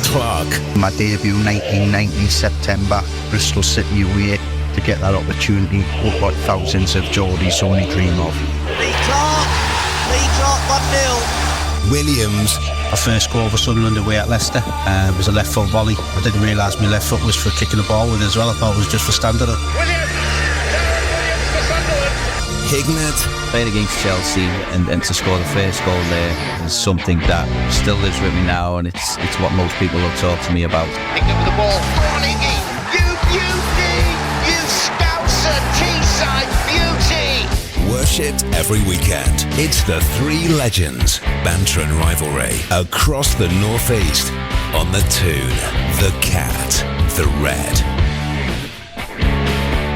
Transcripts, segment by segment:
Clark. My debut 1990 September, Bristol City away, to get that opportunity, what thousands of Geordies only dream of. Lee Clark 1-0. Williams. My first goal for Sunderland away at Leicester was a left foot volley. I didn't realise my left foot was for kicking the ball with it as well. I thought it was just for standing it. Williams! Darren Williams for Sunderland. Hignett. Playing against Chelsea and to score the first goal there is something that still lives with me now, and it's what most people will talk to me about. Hignett with the ball. Go on, Iggy. You beauty! You Scouser Teesside beauty! Worshipped every weekend. It's the three legends. Banter and rivalry across the North East. On the Toon, the Cat, the Red.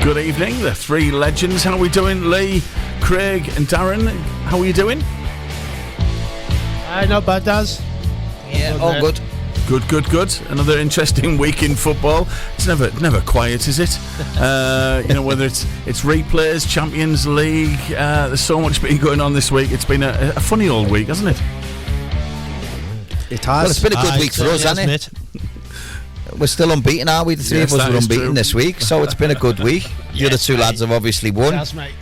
Good evening, the three legends. How are we doing? Lee, Craig and Darren, how are you doing? Not bad, Daz. Yeah, all good. Good. Another interesting week in football. It's never quiet, is it? Whether it's replays, Champions League. There's so much been going on this week. It's been a funny old week, hasn't it? It has. Well, it's been a good week for us, hasn't it? We're still unbeaten, are we? The three of us were unbeaten this week, so it's been a good week. The other two lads have obviously won. Yes, mate.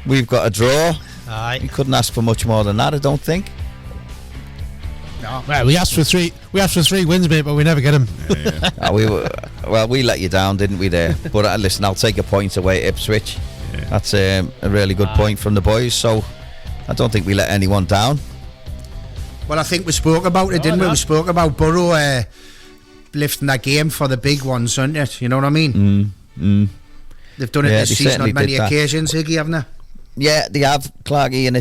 We've got a draw. Aye. We couldn't ask for much more than that, I don't think. No. Well, we asked for three wins, mate, but we never get them. We let you down, didn't we? There, but listen, I'll take a point away at Ipswich. Yeah. That's a really good point from the boys. So I don't think we let anyone down. Well, I think we spoke about it, didn't we? We spoke about Borough lifting that game for the big ones, isn't it? You know what I mean? They've done it this season on many occasions, Higgy, haven't they? Yeah, they have, Clarky, and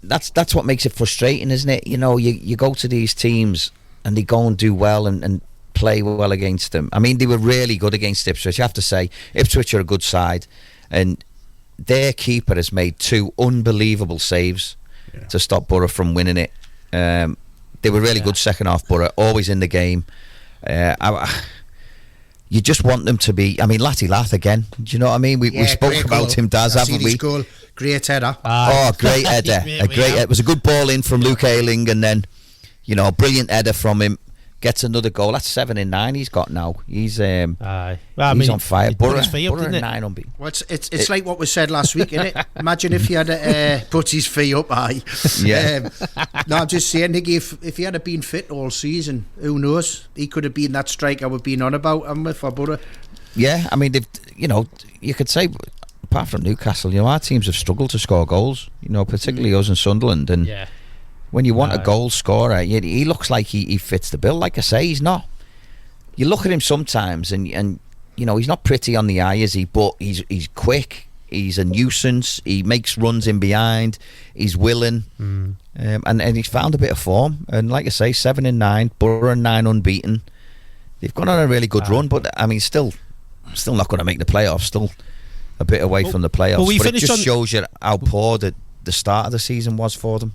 that's what makes it frustrating, isn't it? You know, you go to these teams and they go and do well and play well against them. I mean, they were really good against Ipswich, I have to say. Ipswich are a good side, and their keeper has made two unbelievable saves to stop Borough from winning it. They were really good second half, Borough, always in the game. You just want them to be. I mean, Latty Lath again. Do you know what I mean? We spoke about him, Daz, haven't we? Goal. Great header. Great header. It was a good ball in from Luke Ayling, and then, a brilliant header from him. Gets another goal. That's 7 in 9 he's got now. He's he's on fire. Borough 9 unbeaten. Well, it's like what was said last week, isn't it? Imagine if he had put his feet up high. Yeah. No, I'm just saying, Nicky, if he had been fit all season, who knows? He could have been that striker we've been on about, haven't we, for Borough? Yeah, I mean, you could say, apart from Newcastle, our teams have struggled to score goals. Particularly us and Sunderland, and. Yeah. When you want a goal scorer, he looks like he fits the bill. Like I say, he's not. You look at him sometimes, and he's not pretty on the eye, is he? But he's quick. He's a nuisance. He makes runs in behind. He's willing, and he's found a bit of form. And like I say, 7 in 9, Borough 9 unbeaten. They've gone on a really good run, but I mean, still not going to make the playoffs. Still a bit away from the playoffs. But it just shows you how poor the start of the season was for them.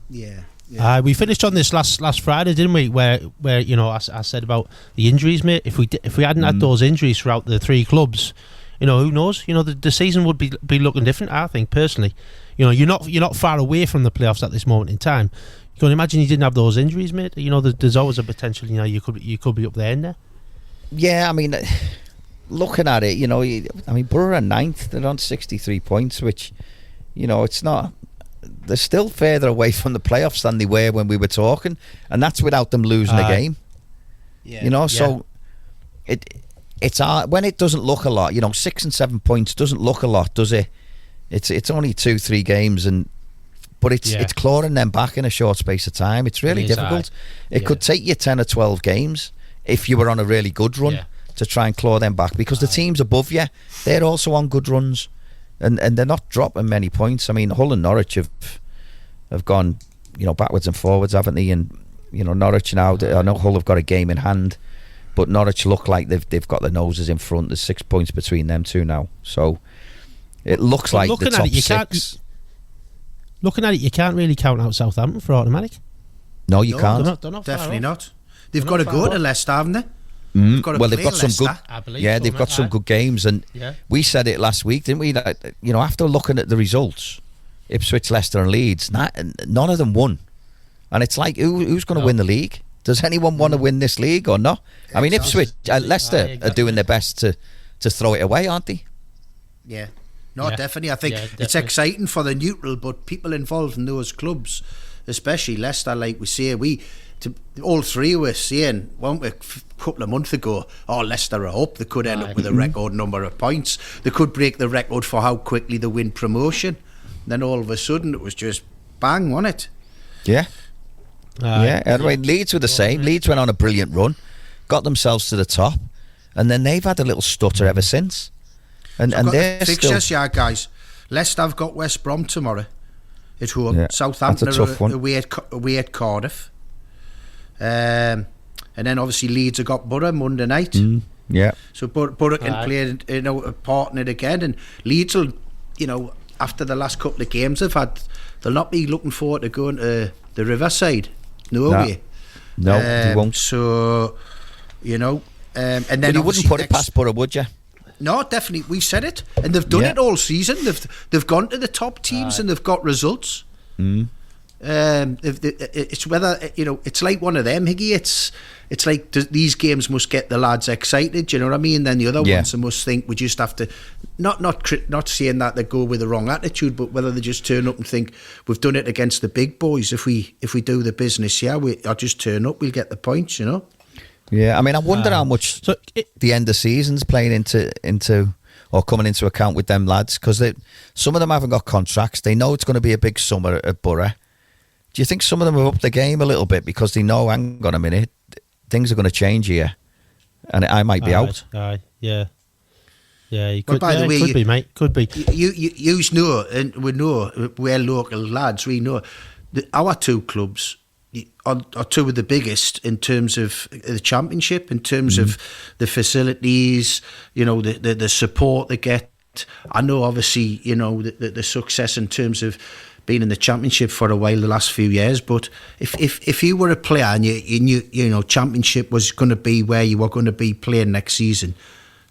Yeah. We finished on this last Friday, didn't we? Where I said about the injuries, mate. If we hadn't had those injuries throughout the three clubs, who knows? The season would be looking different. I think personally, you're not far away from the playoffs at this moment in time. You can imagine you didn't have those injuries, mate. There's always a potential. You could be up there in there. Yeah, I mean, looking at it, Borough are 9th. They're on 63 points, which it's not. They're still further away from the playoffs than they were when we were talking, and that's without them losing a game. So it's when it doesn't look a lot. 6 and 7 points doesn't look a lot, does it? It's only 2-3 games, but it's clawing them back in a short space of time. It's really difficult. It could take you 10 or 12 games if you were on a really good run to try and claw them back, because the teams above you, they're also on good runs. And they're not dropping many points. I mean, Hull and Norwich have gone, backwards and forwards, haven't they? And Norwich now. I know Hull have got a game in hand, but Norwich look like they've got their noses in front. There's 6 points between them two now. So it looks like the top 6. Looking at it, you can't really count out Southampton for automatic. No, you can't. They're not definitely not. They've got to go to Leicester, haven't they? They've got some good. They've got some good games, and we said it last week, didn't we? That after looking at the results, Ipswich, Leicester, and Leeds, none of them won, And it's like, who's going to win the league? Does anyone want to win this league or not? I mean, Ipswich, Leicester are doing their best to throw it away, aren't they? Yeah. No, definitely. I think it's exciting for the neutral, but people involved in those clubs, especially Leicester, like we say, all three were saying, weren't we, a couple of months ago, Leicester are up. They could end up with a record number of points. They could break the record for how quickly they win promotion. Then all of a sudden, it was just bang, wasn't it? Yeah. Anyway, Leeds were the same. Leeds went on a brilliant run, got themselves to the top, and then they've had a little stutter ever since. And they're fixtures, guys. Leicester have got West Brom tomorrow at home. Yeah, Southampton are away at Cardiff. And then obviously Leeds have got Borough Monday night. So Borough can play a part in it again, and Leeds will, after the last couple of games they've had, they'll not be looking forward to going to the Riverside. No way. No, they won't. So, and then you wouldn't put it past Borough, would you? No, definitely. We've said it, and they've done it all season. They've gone to the top teams and they've got results. It's whether it's like one of them, Higgy. It's like these games must get the lads excited. Do you know what I mean? Then the other ones, they must think we just have to not saying that they go with the wrong attitude, but whether they just turn up and think we've done it against the big boys. If we do the business, I'll just turn up. We'll get the points. Yeah, I mean, I wonder how much the end of season's playing into or coming into account with them lads, because some of them haven't got contracts. They know it's going to be a big summer at Borough. Do you think some of them have upped the game a little bit because they know, hang on a minute, things are going to change here, and I might be out? Yeah, you could. By the way, could be, mate. Could be. You know, and we know, we're local lads. We know that our two clubs are two of the biggest in terms of the championship, in terms of the facilities, the support they get. I know, obviously, the success in terms of being in the championship for a while the last few years, but if you were a player and you knew championship was going to be where you were going to be playing next season,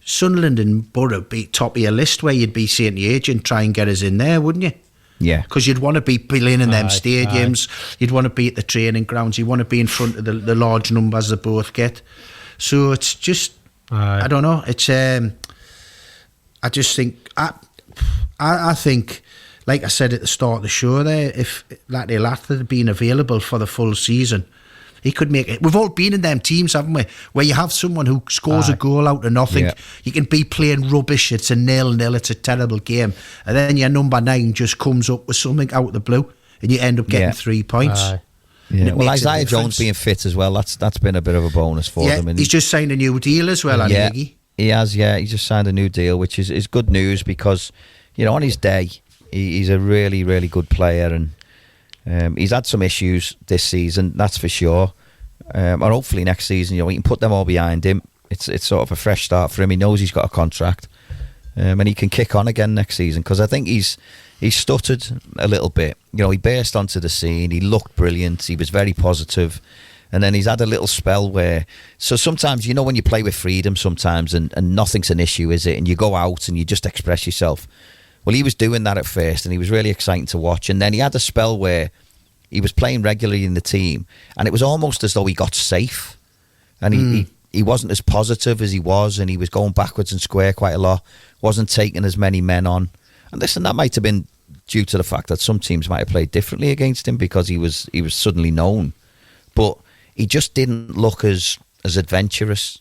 Sunderland and Borough be top of your list, where you'd be saying to the agent, try and get us in there, wouldn't you? Yeah, because you'd want to be playing in them stadiums. You'd want to be at the training grounds. You want to be in front of the large numbers they both get. So it's just, I don't know. It's I just think I think, like I said at the start of the show, there, if Latte Latta had been available for the full season, he could make it. We've all been in them teams, haven't we, where you have someone who scores a goal out of nothing. You can be playing rubbish, it's a 0-0, it's a terrible game, and then your number 9 just comes up with something out of the blue and you end up getting 3 points. Well, Isaiah Jones being fit as well, that's been a bit of a bonus for them. And he's just signed a new deal as well, hasn't he? He has, he just signed a new deal, which is good news, because on his day he's a really, really good player, and he's had some issues this season, that's for sure. And hopefully next season, we can put them all behind him. It's sort of a fresh start for him. He knows he's got a contract, and he can kick on again next season, because I think he's stuttered a little bit. He burst onto the scene. He looked brilliant. He was very positive. And then he's had a little spell where... So sometimes, when you play with freedom sometimes, and nothing's an issue, is it? And you go out and you just express yourself. Well, he was doing that at first, and he was really exciting to watch. And then he had a spell where he was playing regularly in the team, and it was almost as though he got safe, and he wasn't as positive as he was, and he was going backwards and square quite a lot, wasn't taking as many men on. And listen, that might have been due to the fact that some teams might have played differently against him, because he was suddenly known. But he just didn't look as adventurous.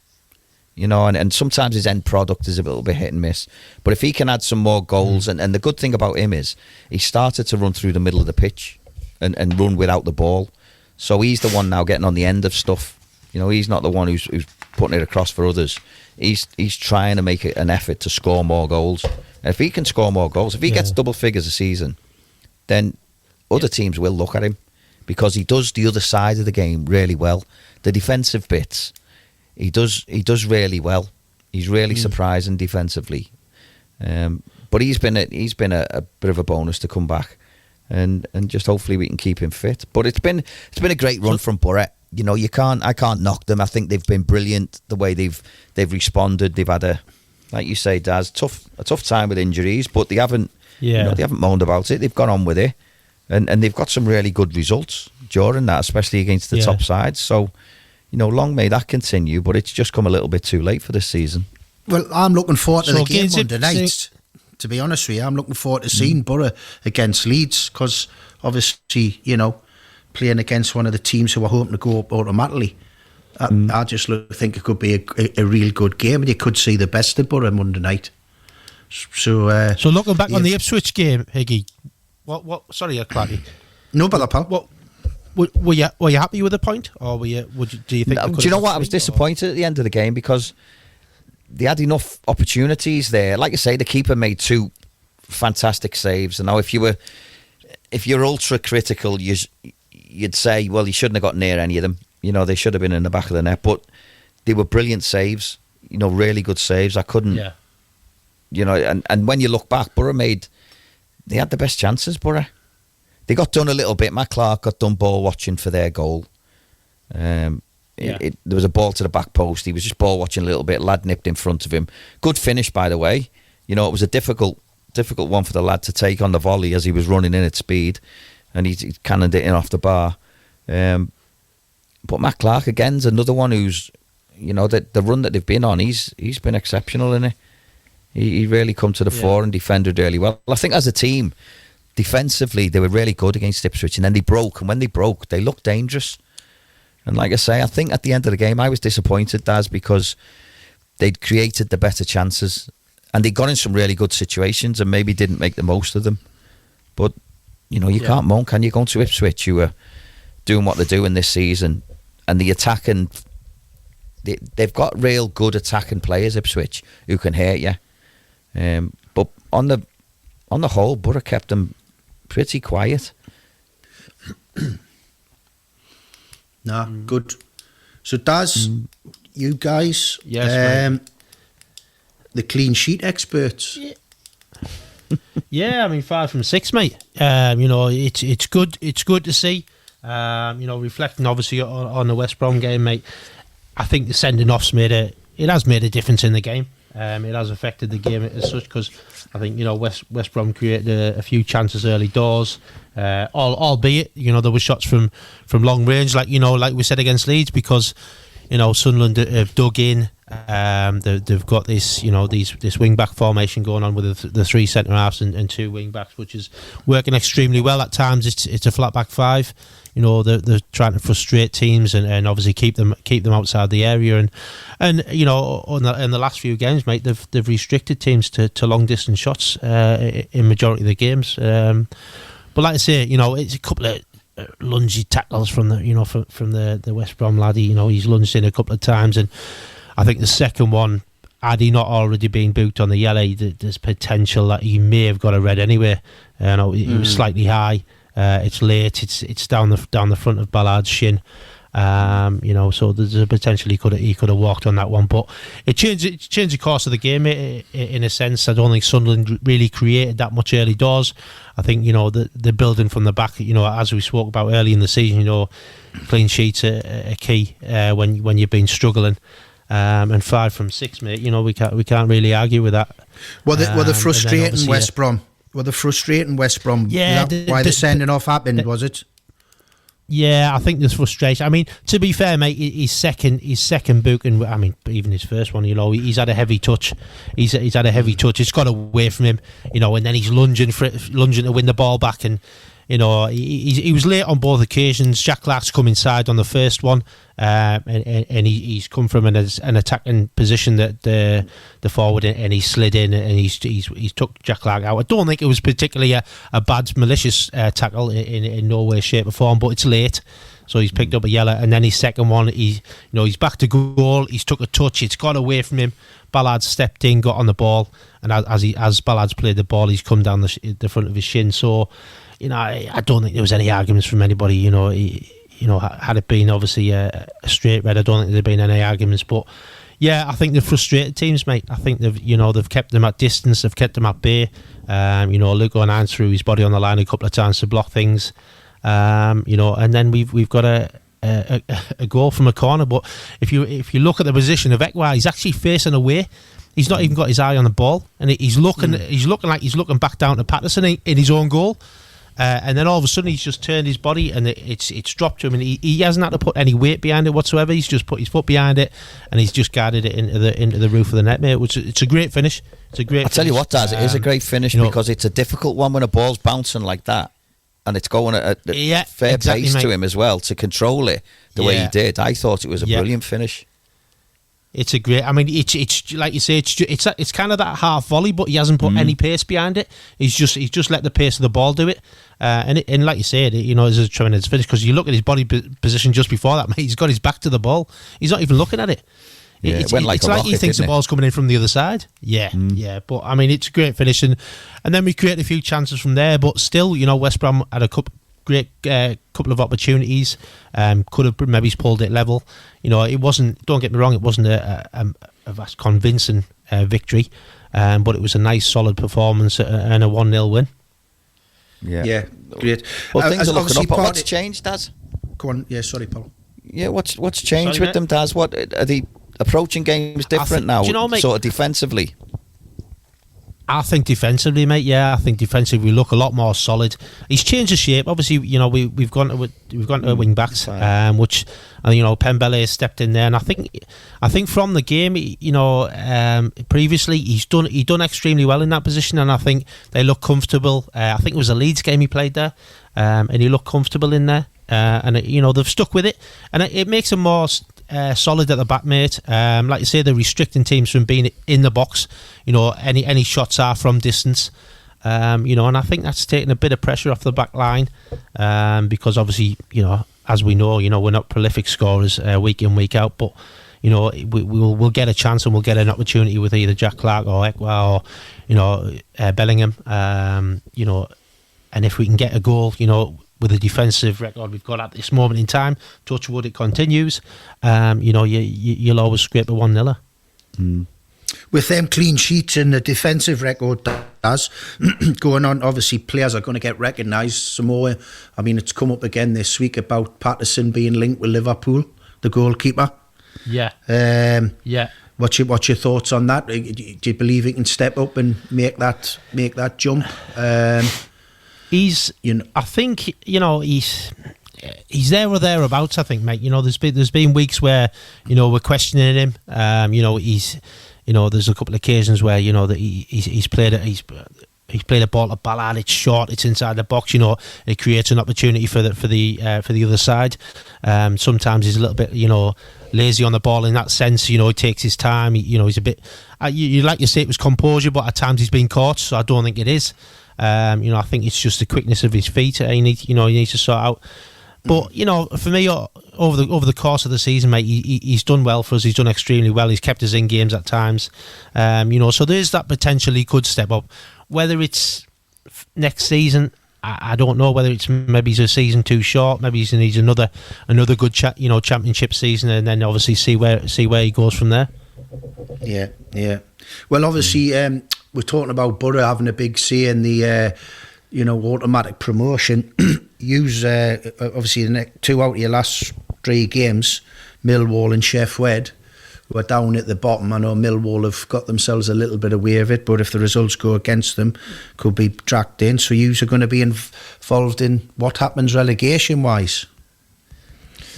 And sometimes his end product is a little bit hit and miss. But if he can add some more goals, and the good thing about him is he started to run through the middle of the pitch and run without the ball. So he's the one now getting on the end of stuff. He's not the one who's putting it across for others. He's trying to make an effort to score more goals. And if he can score more goals, if he gets double figures a season, then other teams will look at him, because he does the other side of the game really well. The defensive bits, he does really well. He's really surprising defensively. But he's been a bit of a bonus to come back, and just hopefully we can keep him fit. But it's been a great run from Borough. I can't knock them. I think they've been brilliant the way they've responded. They've had like you say, Daz, a tough time with injuries, but they haven't they haven't moaned about it. They've gone on with it, and they've got some really good results. during that, especially against the top sides. So, long may that continue, but it's just come a little bit too late for this season. Well, I'm looking forward to the game Monday night. To be honest with you, I'm looking forward to seeing Borough against Leeds, because obviously, playing against one of the teams who are hoping to go up automatically, I just think it could be a real good game, and you could see the best of Borough Monday night. So looking back on the Ipswich game, Higgy, what? Sorry, Clarky. No bother, pal. What? Were you happy with the point, or do you think? No, do you know what? I was disappointed at the end of the game because they had enough opportunities there. Like I say, the keeper made 2 fantastic saves. And now, if you're ultra critical, you'd say, well, he shouldn't have got near any of them. They should have been in the back of the net. But they were brilliant saves. Really good saves. I couldn't. Yeah. And when you look back, Borough they had the best chances. Borough. They got done a little bit. Matt Clark got done ball watching for their goal. There was a ball to the back post. He was just ball watching a little bit. Lad nipped in front of him. Good finish, by the way. It was a difficult one for the lad to take on the volley as he was running in at speed, and he cannoned it in off the bar. But Matt Clark again's another one who's, the run that they've been on. He's been exceptional in it. He really come to the fore and defended really well. I think as a team, defensively they were really good against Ipswich, and then they broke. And when they broke, they looked dangerous. And like I say, I think at the end of the game, I was disappointed, Daz, because they'd created the better chances and they got in some really good situations and maybe didn't make the most of them. But, you can't moan, can you? Going to Ipswich, who are doing what they're doing this season, and the attacking, they've got real good attacking players, Ipswich, who can hurt you. But on the whole, Borough kept them pretty quiet. Good. So, Daz, you guys, yes, the clean sheet experts. Yeah, 5 from 6, mate. It's good. It's good to see. Reflecting obviously on the West Brom game, mate. I think the sending offs has made a difference in the game. It has affected the game as such, because I think West Brom created a few chances early doors. Albeit there were shots from long range, like we said against Leeds, because Sunderland have dug in. They've got this this wing back formation going on with the 3 centre halves and 2 wing backs, which is working extremely well. At times it's a flat back 5. They're trying to frustrate teams and obviously keep them outside the area, and in the last few games, mate, they've restricted teams to long distance shots in majority of the games. But like I say, it's a couple of lungy tackles from the from the West Brom lad. He's lunged in a couple of times, and I think the second one, had he not already been booked on the yellow, there's potential that he may have got a red anyway. It was slightly high. It's late. It's down the front of Ballard's shin. So there's a potential he could have walked on that one, but it changed the course of the game in a sense. I don't think Sunderland really created that much early doors. I think the building from the back, as we spoke about early in the season, clean sheets are key when you've been struggling. And 5 from 6, mate. We can't really argue with that. Were the frustrating West Brom? Were the frustrating West Brom? Yeah. Why the sending off happened, was it? Yeah, I think there's frustration. To be fair, mate, his second booking, even his first one, he's had a heavy touch. He's had a heavy touch. It's got away from him, and then he's lunging to win the ball back, and he was late on both occasions. Jack Clark's come inside on the first one, and he's come from an attacking position that the forward, and he's slid in and he's took Jack Clark out. I don't think it was particularly a bad malicious tackle in no way, shape or form, but it's late, so he's picked up a yellow. And then his second one, he's back to goal. He's took a touch. It's got away from him. Ballard stepped in, got on the ball, and as Ballard's played the ball, he's come down the front of his shin. So I don't think there was any arguments from anybody. Had it been obviously a straight red, I don't think there'd been any arguments. But yeah, I think they've frustrated teams, mate. I think they've kept them at distance, they've kept them at bay. Luke O'Neill threw his body on the line a couple of times to block things. And then we've got a goal from a corner. But if you look at the position of Ekwa, he's actually facing away. He's not even got his eye on the ball, and he's looking like he's looking back down to Patterson in his own goal. And then all of a sudden he's just turned his body and it's dropped to him, and he hasn't had to put any weight behind it whatsoever. He's just put his foot behind it and he's just guided it into the roof of the net, mate. It's a great finish. I'll tell you what, Daz, it is a great finish because it's a difficult one when a ball's bouncing like that and it's going at a fair pace to him as well to control it the way he did. I thought it was a brilliant finish. It's a great. I mean, it's like you say. It's kind of that half volley, but he hasn't put any pace behind it. He's just let the pace of the ball do it. And like you said, it's a tremendous finish because you look at his body position just before that. Mate, he's got his back to the ball. He's not even looking at it. Yeah, it's like he thinks the ball's coming in from the other side. Yeah. But I mean, it's a great finish, and then we created a few chances from there. But still, West Brom had a great couple of opportunities. Could have maybe pulled it level. It wasn't. Don't get me wrong. It wasn't a vast convincing victory, but it was a nice, solid performance and a 1-0 win. Yeah, great. Well, things are looking up. What's changed, Daz? Go on. Yeah, sorry, Paul. Yeah, what's changed with them, Daz? What are they approaching games different now? Mate, sort of defensively. I think defensively, mate. Yeah, I think defensively we look a lot more solid. He's changed the shape. Obviously, we've gone to wing backs, which Pembele has stepped in there, and I think from the game, previously he's done extremely well in that position, and I think they look comfortable. I think it was a Leeds game he played there, and he looked comfortable in there, and they've stuck with it, and it makes him more solid at the back, mate. Like you say, they're restricting teams from being in the box. Any shots are from distance. And I think that's taking a bit of pressure off the back line, because obviously, as we know, we're not prolific scorers week in, week out, but we'll get a chance and we'll get an opportunity with either Jack Clark or Ekwa or Bellingham. And if we can get a goal, with the defensive record we've got at this moment in time, touch wood, it continues. You'll always scrape a 1-0. With them clean sheets and the defensive record that's going on, obviously players are going to get recognised some more. I mean, it's come up again this week about Patterson being linked with Liverpool, the goalkeeper. Yeah. What's your thoughts on that? Do you believe he can step up and make that jump? I think he's there or thereabouts. I think, mate. There's been weeks where we're questioning him. There's a couple of occasions where that he's played a ball to Ballard. It's short. It's inside the box. It creates an opportunity for the other side. Sometimes he's a little bit lazy on the ball in that sense. He takes his time. He's a bit. You like you say it was composure, but at times he's been caught. So I don't think it is. I think it's just the quickness of his feet. He needs to sort out. But for me, over the course of the season, mate, he's done well for us. He's done extremely well. He's kept us in games at times. So there's that potential he could step up. Whether it's next season, I don't know. Whether it's maybe he's a season too short. Maybe he needs another good championship season, and then obviously see where he goes from there. Yeah. Well, obviously, we're talking about Borough having a big say in the, automatic promotion. Use obviously the next 2 out of your last 3 games, Millwall and Sheff Wed, who are down at the bottom. I know Millwall have got themselves a little bit away of it, but if the results go against them, could be dragged in. So you are going to be involved in what happens relegation-wise.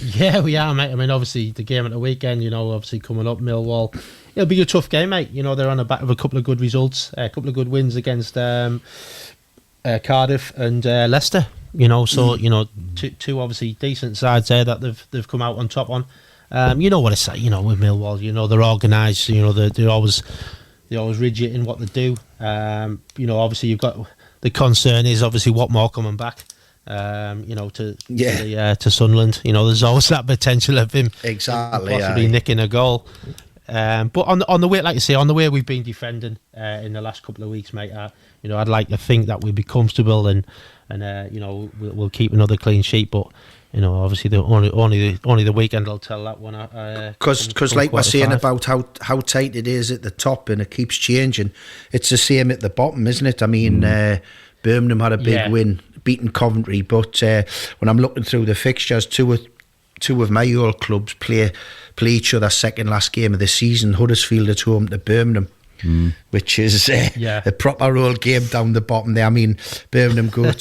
Yeah, we are, mate. I mean, obviously, the game at the weekend, obviously coming up, Millwall. It'll be a tough game, mate. They're on the back of a couple of good results, a couple of good wins against Cardiff and Leicester. Two obviously decent sides there that they've come out on top on. What it's like, with Millwall. They're organised. They're always rigid in what they do. Obviously you've got the concern is obviously what more coming back. To Sunderland. There's always that potential of him possibly nicking a goal. But on the way, like you say, on the way we've been defending in the last couple of weeks, mate. I'd like to think that we'll be comfortable and we'll keep another clean sheet. But obviously only the weekend will tell that one. Because like we're saying about how tight it is at the top and it keeps changing. It's the same at the bottom, isn't it? I mean, Birmingham had a big win, beating Coventry. But when I'm looking through the fixtures, two of my old clubs play each other second last game of the season. Huddersfield at home to Birmingham. which is a proper old game down the bottom there. I mean, Birmingham go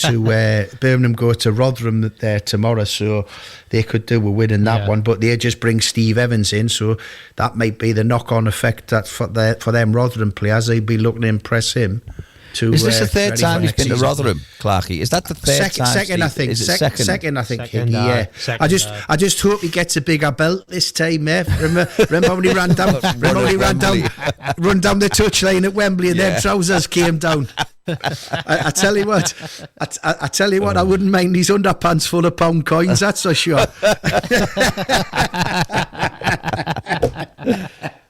to Rotherham there tomorrow, so they could do a win in that one. But they just bring Steve Evans in, so that might be the knock-on effect that for them Rotherham players, they'd be looking to impress him. Is this the third time he's been to Rotherham, Clarkie? Is that the third time? Second, I think. Second, I think. I just hope he gets a bigger belt this time, mate. Remember when he ran down the touchline at Wembley and their trousers came down. I tell you what, I wouldn't mind these underpants full of pound coins. That's for sure.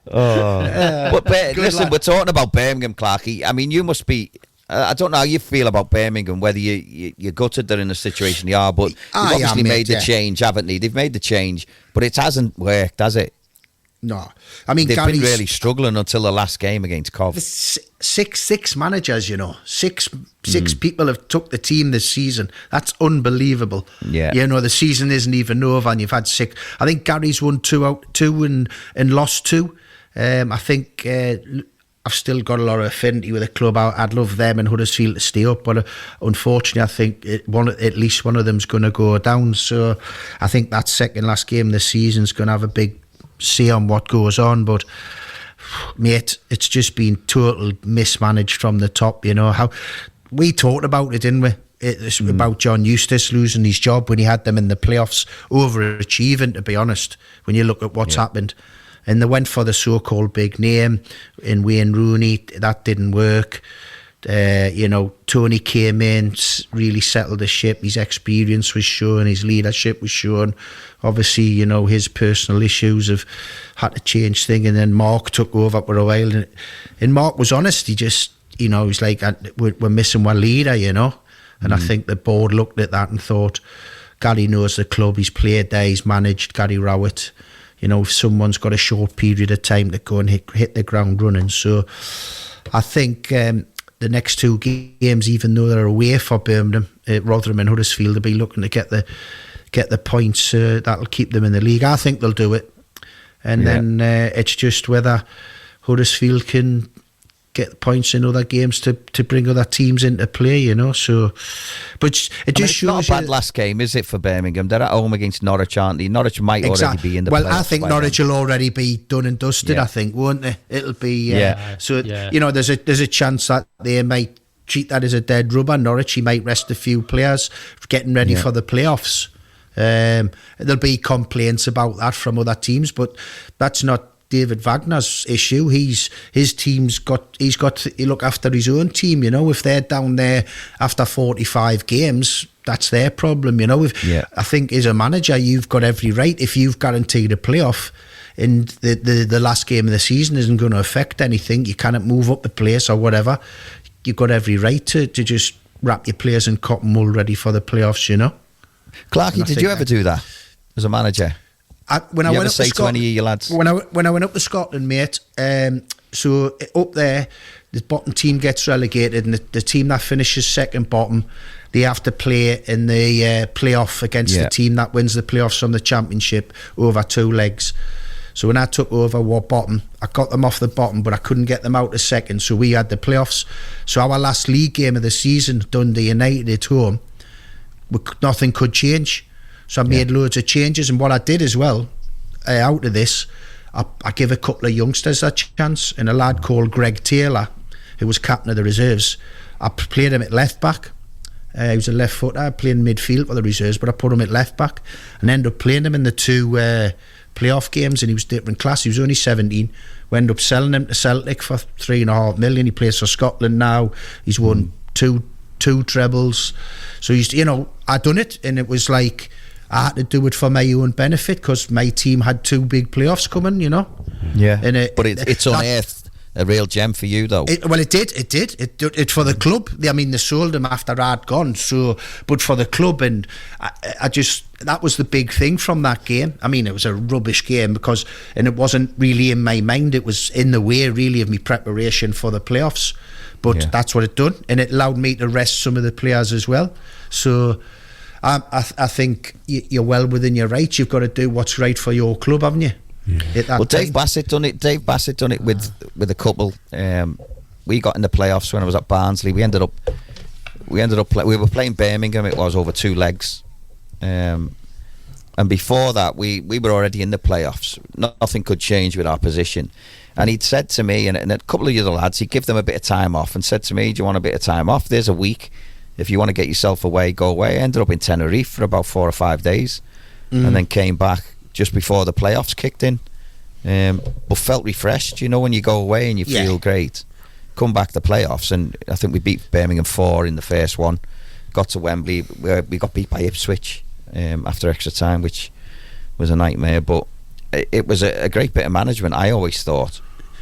But listen, we're talking about Birmingham, Clarkie. I mean, you must be. I don't know how you feel about Birmingham, whether you're gutted they're in the situation they are, but they've obviously made the change, haven't they? They've made the change, but it hasn't worked, has it? No. I mean, they've been really struggling until the last game against Cov. Six managers, six people have took the team this season. That's unbelievable. Yeah. The season isn't even over and you've had six. I think Gary's won two and lost two. I think I've still got a lot of affinity with the club. I'd love them and Huddersfield to stay up, but unfortunately I think at least one of them's going to go down. So I think that second last game of the season's going to have a big say on what goes on. But mate, it's just been total mismanaged from the top. How we talked about it, didn't we? It's about John Eustace losing his job when he had them in the playoffs, overachieving, to be honest, when you look at what's happened. And they went for the so-called big name in Wayne Rooney. That didn't work. Tony came in, really settled the ship. His experience was shown, his leadership was shown. Obviously, his personal issues have had to change things. And then Mark took over for a while. And Mark was honest. He just, he's like, we're missing one leader, And I think the board looked at that and thought, Gary knows the club. He's played there. He's managed Gary Rowett. If someone's got a short period of time to go and hit the ground running. So I think the next two games, even though they're away for Birmingham, Rotherham and Huddersfield, they'll be looking to get the points that'll keep them in the league. I think they'll do it. And then it's just whether Huddersfield can get the points in other games to bring other teams into play, So, but it just shows. It's not a bad last game, is it, for Birmingham? They're at home against Norwich, aren't they? Norwich might already be in the playoffs. Well, I think Norwich will already be done and dusted. I think, won't they? It'll be. There's a chance that they might treat that as a dead rubber. Norwich, he might rest a few players getting ready for the playoffs. There'll be complaints about that from other teams, but that's not David Wagner's issue. He's got to look after his own team. If they're down there after 45 games, that's their problem. I think as a manager, you've got every right. If you've guaranteed a playoff and the last game of the season isn't going to affect anything, you cannot move up the place or whatever, you've got every right to just wrap your players in cotton wool ready for the playoffs. Clarkie, did you ever do that as a manager? When I went up to Scotland, any of your lads? When I went up to Scotland, mate, so up there, the bottom team gets relegated, and the team that finishes second bottom, they have to play in the playoff against the team that wins the playoffs from the championship over 2 legs. So when I took over bottom, I got them off the bottom, but I couldn't get them out of second, so we had the playoffs. So our last league game of the season, Dundee United at home, nothing could change. So I made loads of changes, and what I did as well, out of this, I give a couple of youngsters a chance, and a lad called Greg Taylor, who was captain of the reserves, I played him at left back. He was a left footer, playing midfield for the reserves, but I put him at left back and ended up playing him in the 2 playoff games, and he was different class. He was only 17. We ended up selling him to Celtic for $3.5 million. He plays for Scotland now. He's won two trebles. So he's, I done it, and it was like I had to do it for my own benefit because my team had 2 big playoffs coming, Yeah, and it's unearthed a real gem for you, though. It did for the club. I mean, they sold him after I'd gone. So, but for the club, and I just, that was the big thing from that game. I mean, it was a rubbish game and it wasn't really in my mind. It was in the way, really, of my preparation for the playoffs. But that's what it done, and it allowed me to rest some of the players as well. So I think you're well within your rights. You've got to do what's right for your club, haven't you? Well, Dave Bassett done it. Dave Bassett done it with a couple. We got in the playoffs when I was at Barnsley. We were playing Birmingham. It was over 2 legs, and before that, we were already in the playoffs. Nothing could change with our position. And he'd said to me, and a couple of the other lads, he'd give them a bit of time off, and said to me, "Do you want a bit of time off? There's a week. If you want to get yourself away, go away." I ended up in Tenerife for about 4 or 5 days, and then came back just before the playoffs kicked in. But felt refreshed, when you go away and you feel great. Come back to playoffs, and I think we beat Birmingham 4 in the first one. Got to Wembley, we got beat by Ipswich after extra time, which was a nightmare. But it was a great bit of management, I always thought,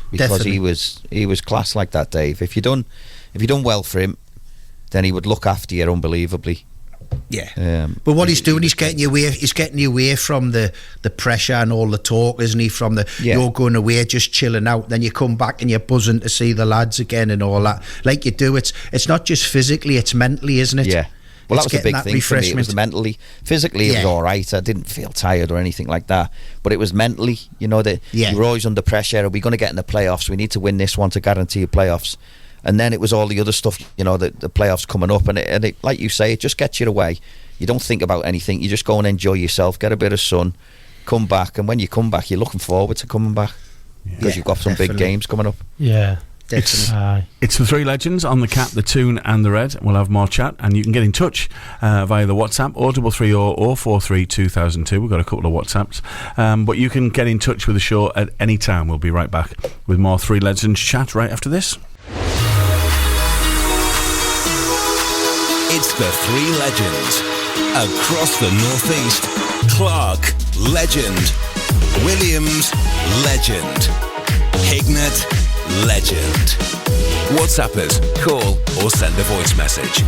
because Definitely. he was class like that, Dave. If you done well for him, then he would look after you unbelievably. Yeah, but what he's doing, he's getting you away. He's getting you away from the pressure and all the talk, isn't he? From you're going away, just chilling out. Then you come back and you're buzzing to see the lads again and all that. Like you do, it's not just physically, it's mentally, isn't it? Yeah. Well, that was the big thing for me. It was mentally. Physically, it was all right. I didn't feel tired or anything like that. But it was mentally. You were always under pressure. Are we going to get in the playoffs? We need to win this one to guarantee playoffs. And then it was all the other stuff, the playoffs coming up, and it, like you say, it just gets you away. You don't think about anything. You just go and enjoy yourself, get a bit of sun, come back, and when you come back, you're looking forward to coming back because you've got some big games coming up. Yeah. It's the 3 legends on the Cat, the Toon and the Red. We'll have more chat, and you can get in touch via the WhatsApp 0330 or 43 2002. We've got a couple of WhatsApps, but you can get in touch with the show at any time. We'll be right back with more 3 legends chat right after this. It's the 3 legends across the northeast. Clark, legend. Williams, legend. Hignett, legend. WhatsAppers, call or send a voice message.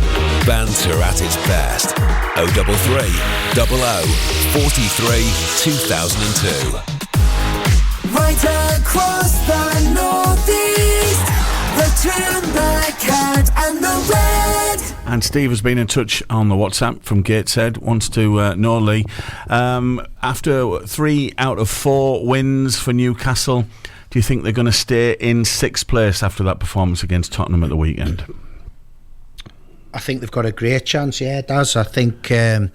Banter at its best. 033 00 43 2002. Right across the northeast, the Toon, the Cat and the Red. And Steve has been in touch on the WhatsApp from Gateshead, wants to know, Lee, after 3 out of 4 wins for Newcastle, do you think they're going to stay in 6th place after that performance against Tottenham at the weekend? I think they've got a great chance, it does. I think the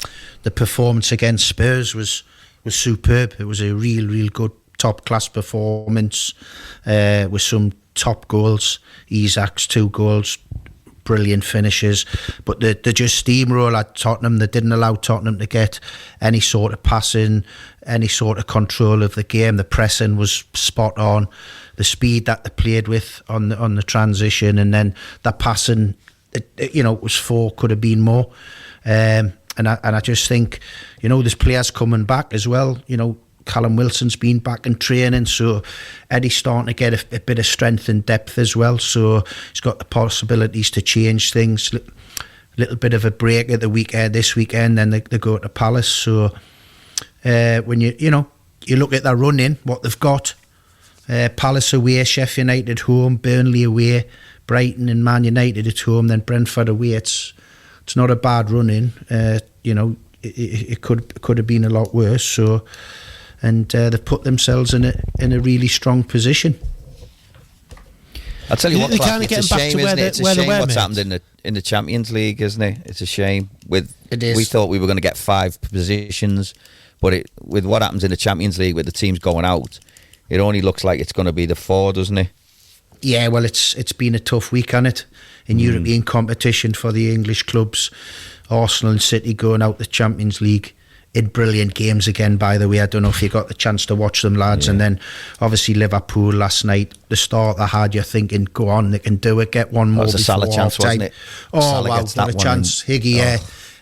performance against Spurs was superb. It was a real good top-class performance with some top goals. Isak's 2 goals, brilliant finishes, but they just steamroll at Tottenham. They didn't allow Tottenham to get any sort of passing, any sort of control of the game. The pressing was spot on, the speed that they played with on the transition, and then the passing, it was 4, could have been more. And I just think, there's players coming back as well. Callum Wilson's been back in training, so Eddie's starting to get a bit of strength and depth as well, so he's got the possibilities to change things. Little bit of a break at the weekend, this weekend, then they go to Palace. So when you look at their run in, what they've got, Palace away, Sheffield United home, Burnley away, Brighton and Man United at home, then Brentford away. It's not a bad run in. It could have been a lot worse. So. And they've put themselves in a really strong position. I'll tell you what, Clark, it's a shame, isn't it? It's a shame what's happened in the Champions League, isn't it? It's a shame. It is. We thought we were going to get 5 positions, but with what happens in the Champions League with the teams going out, it only looks like it's going to be the 4, doesn't it? Yeah, well, it's been a tough week, hasn't it? In European competition for the English clubs. Arsenal and City going out the Champions League in brilliant games again, by the way. I don't know if you got the chance to watch them, lads. And then obviously Liverpool last night, the start they had, you're thinking, go on, they can do it, get one more before Salah chance, wasn't it? Oh Salah wow, what a chance. Higgy, yeah.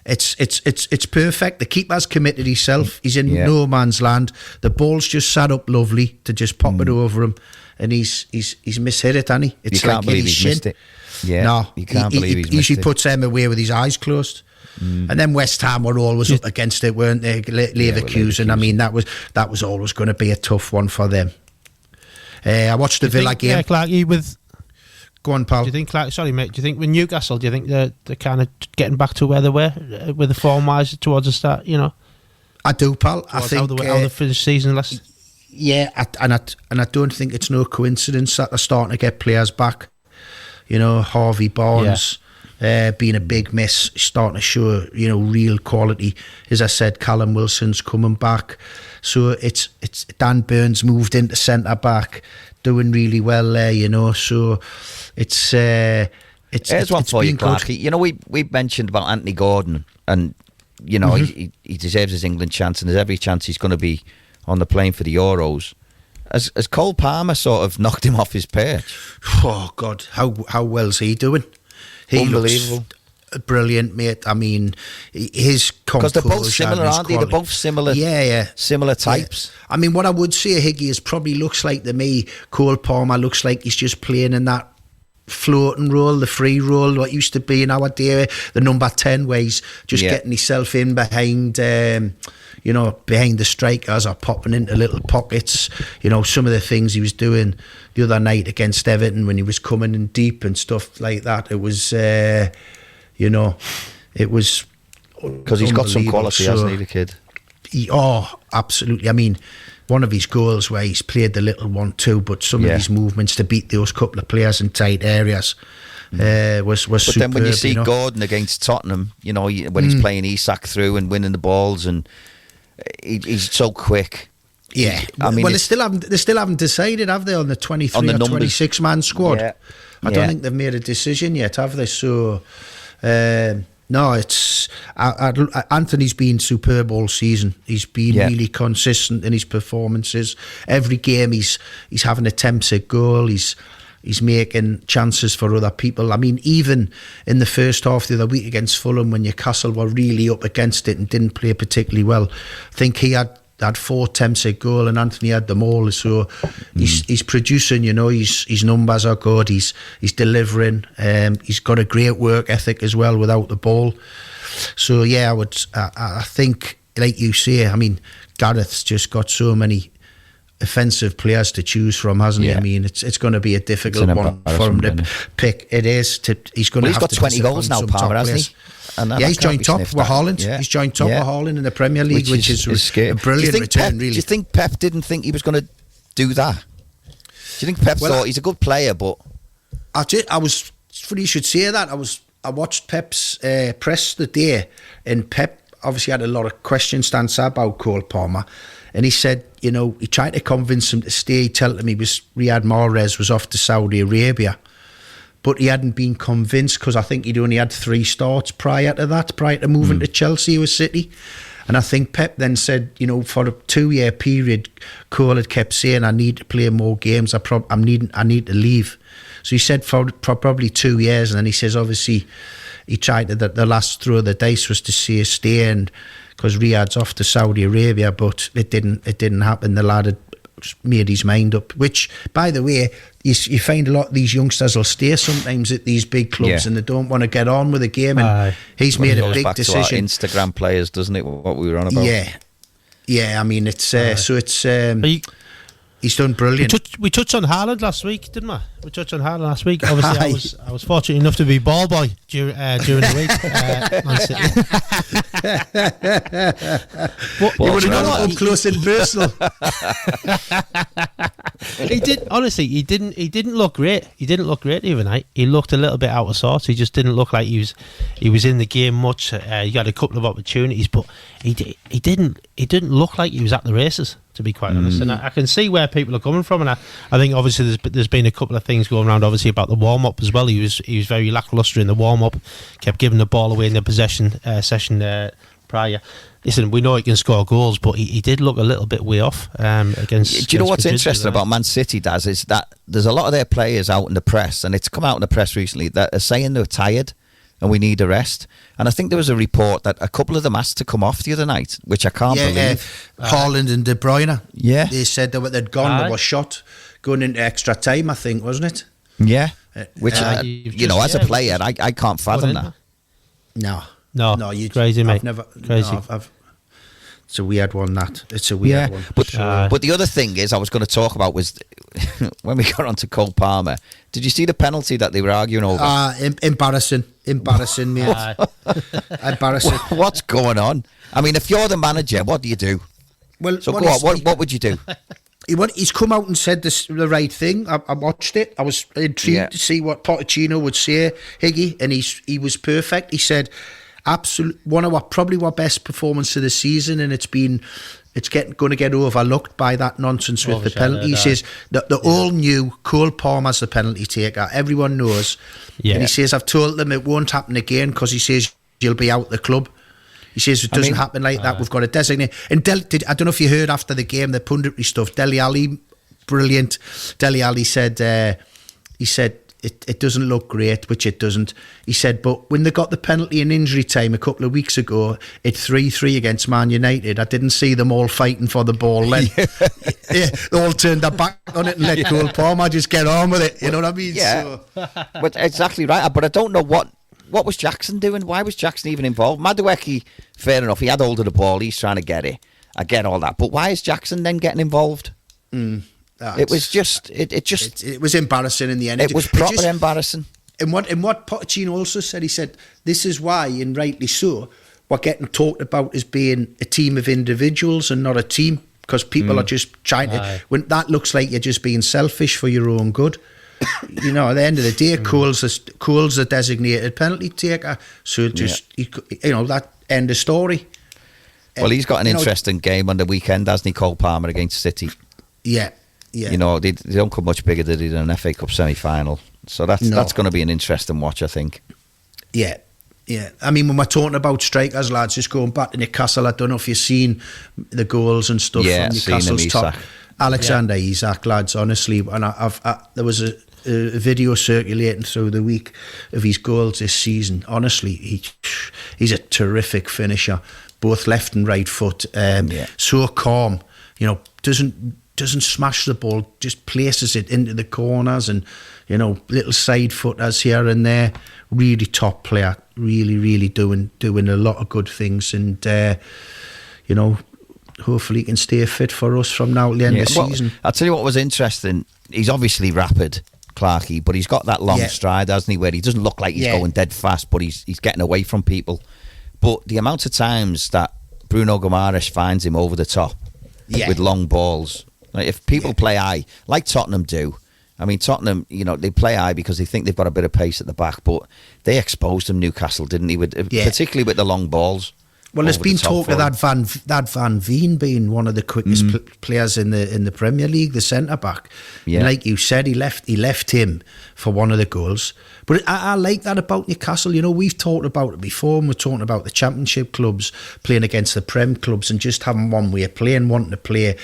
It's perfect. The keeper's committed himself. He's in no man's land. The ball's just sat up lovely to just pop it over him, and he's mishit it, hasn't he? It's you can't believe he's missed it. Yeah, no, you can't believe he's missed it. He usually puts them away with his eyes closed. And then West Ham were always up against it, weren't they? Leverkusen. I mean, that was always going to be a tough one for them. I watched the Villa game. Yeah, Clark, go on, pal. Do you think, Clark? Sorry, mate. Do you think with Newcastle? Do you think they're kind of getting back to where they were with the form wise towards the start? I do, pal. I think how they finished season last. and I don't think it's no coincidence that they're starting to get players back. You know, Harvey Barnes being a big miss, starting to show, you know, real quality. As I said, Callum Wilson's coming back. So it's Dan Burns moved into centre back, doing really well there, you know. So it's Here's one for you, Clarky. You know, we mentioned about Anthony Gordon, and you know, he deserves his England chance, and there's every chance he's going to be on the plane for the Euros. Has Cole Palmer sort of knocked him off his perch? Oh God, how well's he doing? He Unbelievable. Looks brilliant, mate. I mean, his composure, because they're both similar, aren't they? They're both similar. Similar types. Yeah. I mean, what I would say, Higgy, is probably looks like to me, Cole Palmer looks like he's just playing in that floating role, the free role, what used to be in our day, the number 10, where he's just getting himself in behind, you know, behind the strikers or popping into little pockets. You know, some of the things he was doing the other night against Everton when he was coming in deep and stuff like that. It was, you know, it was because he's got some quality, hasn't he, the kid? Absolutely. I mean, one of his goals where he's played the little one too, but some of his movements to beat those couple of players in tight areas was superb. But then when you see Gordon against Tottenham, you know, when he's playing Isak through and winning the balls, and he's so quick. Yeah, I mean, well, they still haven't decided, have they, on the 23 or 26 man squad? Yeah. I don't think they've made a decision yet, have they? So. No, it's Anthony's been superb all season. He's been really consistent in his performances. Every game he's having attempts at goal. He's making chances for other people. I mean, even in the first half the other week against Fulham, when Newcastle were really up against it and didn't play particularly well, I think he had 4 attempts at goal and Anthony had them all. So he's producing, you know, his numbers are good, he's delivering, he's got a great work ethic as well without the ball. So yeah, I think, like you say, I mean, Gareth's just got so many offensive players to choose from, hasn't he? I mean, it's going to be a difficult one for him to pick. It is. He's going to have got to 20 goals now, Palmer, hasn't he? And he's joined top with Haaland. Yeah. He's joined top with Haaland in the Premier League, which is a brilliant return, really. Do you think Pep didn't think he was going to do that? Do you think Pep thought he's a good player, but... I was funny you should say that. I watched Pep's press the day, and Pep obviously had a lot of questions to answer about Cole Palmer, and he said, you know, he tried to convince him to stay. He told him Riyad Mahrez was off to Saudi Arabia, but he hadn't been convinced because I think he'd only had 3 starts prior to moving to Chelsea or City. And I think Pep then said, you know, for a 2-year period, Cole had kept saying, I need to play more games, I need to leave. So he said for probably 2 years, and then he says obviously he tried the last throw of the dice was to say stay, and because Riyad's off to Saudi Arabia, but it didn't happen. The lad had made his mind up, which, by the way, you find a lot of these youngsters will stay sometimes at these big clubs and they don't want to get on with the game, and he's made a big decision. To Instagram players, doesn't it, what we were on about? I mean, it's so it's he's done brilliant. We touched on Haaland last week, didn't we? We touched on Haaland last week. Obviously, I was fortunate enough to be ball boy during the week. Man City. But you would have gone up close and personal. He did, honestly. He didn't look great. He didn't look great the other night. He looked a little bit out of sorts. He just didn't look like he was in the game much. He had a couple of opportunities, but he didn't look like he was at the races, to be quite honest. And I can see where people are coming from, and I think obviously there's been a couple of things going around obviously about the warm up as well. He was very lacklustre in the warm up, kept giving the ball away in the possession session prior. Listen, we know he can score goals, but he did look a little bit way off against. Do you know what's interesting about Man City, Daz, is that there's a lot of their players out in the press, and it's come out in the press recently, that are saying they're tired and we need a rest. And I think there was a report that a couple of them asked to come off the other night, which I can't believe. Haaland and De Bruyne. Yeah. They said they'd gone, they were shot going into extra time, I think, wasn't it? Yeah. Which, as a player, I can't fathom that. No, you crazy, mate. Crazy. It's a weird one, that. It's a weird one. But the other thing is I was going to talk about was when we got onto Cole Palmer, did you see the penalty that they were arguing over? Embarrassing, mate. Embarrassing. What's going on? I mean, if you're the manager, what do you do? Well, so go on, what would you do? he's come out and said the right thing. I watched it. I was intrigued to see what Pochettino would say, Higgy, and he was perfect. He said, absolute one of probably our best performance of the season, and it's going to get overlooked by that nonsense with the penalty. He says that all knew Cole Palmer's the penalty taker. Everyone knows. Yeah. And he says, I've told them it won't happen again because he says you'll be out the club. He says it doesn't happen like that. We've got to designate. And I don't know if you heard after the game, the punditry stuff. Dele Alli, brilliant. Dele Alli said, he said, it doesn't look great, which it doesn't. He said, but when they got the penalty in injury time a couple of weeks ago, at 3-3 against Man United, I didn't see them all fighting for the ball then. They all turned their back on it and let Cole Palmer just get on with it. You know what I mean? Yeah. So. But exactly right. But I don't know what was Jackson doing? Why was Jackson even involved? Madueke, fair enough, he had hold of the ball, he's trying to get it. I get all that. But why is Jackson then getting involved? It was just... It was embarrassing in the end. It was proper embarrassing. And what Pochettino also said, he said, this is why, and rightly so, we're getting talked about as being a team of individuals and not a team, because people are just trying to... When that looks like you're just being selfish for your own good. You know, at the end of the day, Cole's a designated penalty taker, so just that end of story. Well, he's got an interesting game on the weekend, hasn't he? Cole Palmer against City. Yeah. You know, they don't come much bigger than an FA Cup semi-final, so that's going to be an interesting watch, I think. Yeah. I mean, when we're talking about strikers, lads, just going back to Newcastle, I don't know if you've seen the goals and stuff from Newcastle's top. Alexander Isak, lads, honestly, and there was a video circulating through the week of his goals this season. Honestly, he's a terrific finisher, both left and right foot. So calm, doesn't smash the ball, just places it into the corners, and little side footers here and there. Really top player, really doing a lot of good things, and hopefully he can stay fit for us from now to the end of the season. I'll tell you what was interesting. He's obviously rapid, Clarkey, but he's got that long stride, hasn't he, where he doesn't look like he's going dead fast, but he's getting away from people. But the amount of times that Bruno Guimaraes finds him over the top with long balls, like if people play high, like Tottenham do. I mean, Tottenham, they play high because they think they've got a bit of pace at the back, but they exposed him, Newcastle, didn't he? Particularly with the long balls. Well, there's been talk of that Van Veen being one of the quickest players in the Premier League, the centre back. Yeah. And like you said, he left him for one of the goals. But I like that about Newcastle. We've talked about it before, and we're talking about the Championship clubs playing against the Prem clubs and just having one way of playing, wanting to play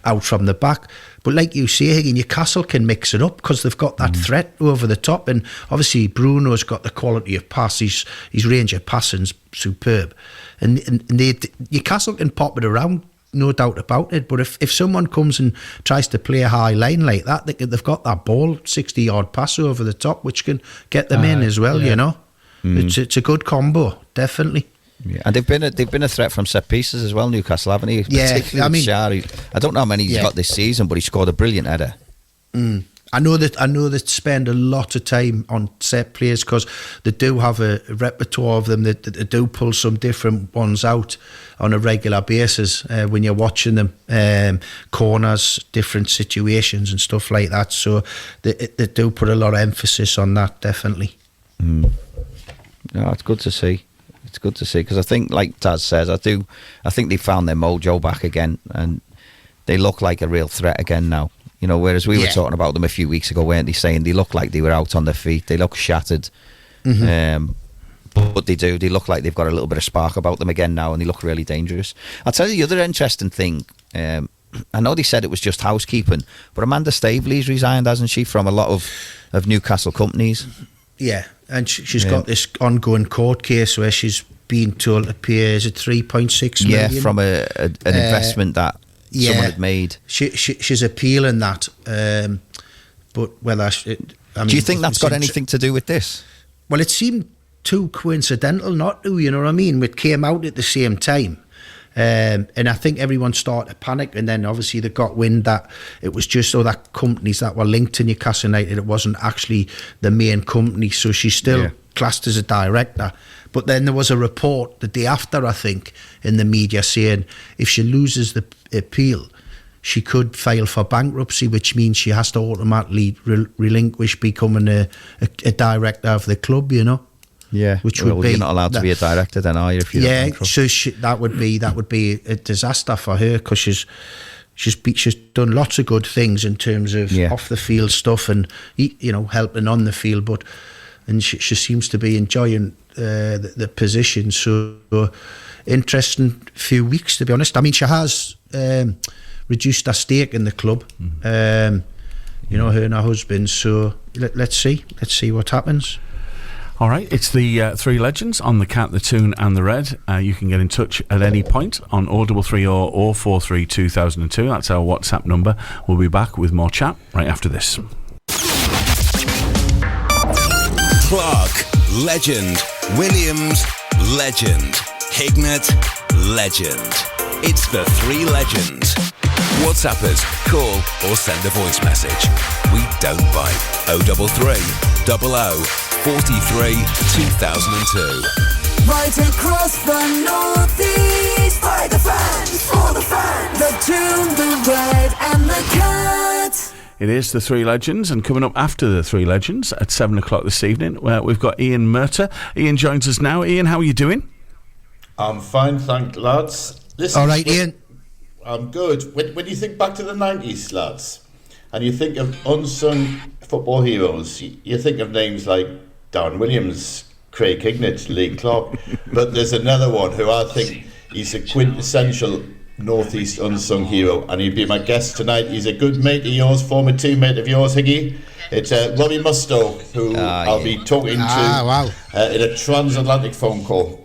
out from the back. But like you say, Newcastle can mix it up because they've got that threat over the top, and obviously Bruno's got the quality of pass. His range of passing's superb. And Newcastle can pop it around, no doubt about it. But if someone comes and tries to play a high line like that, they've got that ball, 60-yard pass over the top, which can get them in as well. It's a good combo, definitely. Yeah, and they've been a threat from set pieces as well, Newcastle, haven't he? Yeah, particularly Shari. I don't know how many he's got this season, but he scored a brilliant header. I know that spend a lot of time on set plays because they do have a repertoire of them that do pull some different ones out on a regular basis when you're watching them, corners, different situations and stuff like that. So they do put a lot of emphasis on that, definitely. No, it's good to see. It's good to see because I think, like Taz says, I think they found their mojo back again, and they look like a real threat again now. Whereas we were talking about them a few weeks ago, weren't they, saying they look like they were out on their feet, they look shattered. But they look like they've got a little bit of spark about them again now, and they look really dangerous. I'll tell you the other interesting thing. I know they said it was just housekeeping, but Amanda Staveley's resigned, hasn't she, from a lot of Newcastle companies? Yeah, and she's got this ongoing court case where she's been told to pay, is it 3.6 million? Yeah, from an investment that someone had made. She's appealing that, but whether do you think that's got anything to do with this? Well, it seemed too coincidental not to. You know what I mean? It came out at the same time, and I think everyone started to panic. And then obviously they got wind that it was just other companies that were linked to Newcastle United. It wasn't actually the main company, so she's still classed as a director. But then there was a report the day after, I think, in the media saying if she loses the appeal, she could file for bankruptcy, which means she has to automatically relinquish becoming a director of the club, you know. Yeah, which would be you're not allowed to be a director then, are you? If you're so that would be a disaster for her, because she's done lots of good things in terms of off the field stuff and, you know, helping on the field, and she seems to be enjoying the position. So interesting few weeks, to be honest. I mean, she has reduced her stake in the club. You know, her and her husband. So let's see what happens. All right, it's the three legends on the Cat, the Toon and the Red. You can get in touch at any point on 0330 or 43 2002. That's our WhatsApp number. We'll be back with more chat right after this. Clark, legend. Williams, legend. Hignett, legend. It's the three legends. WhatsApp us, call or send a voice message. We don't bite. 033 00 43 2002. Right across the northeast, by the fans, for the fans. The Toon, the Red and the Cat. It is the three legends, and coming up after the three legends at 7 o'clock this evening, we've got Ian Murter. Ian joins us now. Ian, how are you doing? I'm fine, thank lads. Listen, all right, Ian. I'm good. When you think back to the 90s, lads, and you think of unsung football heroes, you think of names like Darren Williams, Craig Hignett, Lee Clark, but there's another one who I think he's a quintessential Northeast unsung hero, and he'd be my guest tonight. He's a good mate of yours, former teammate of yours, Higgy. It's Robbie Mustoe, who I'll be talking to in a transatlantic phone call.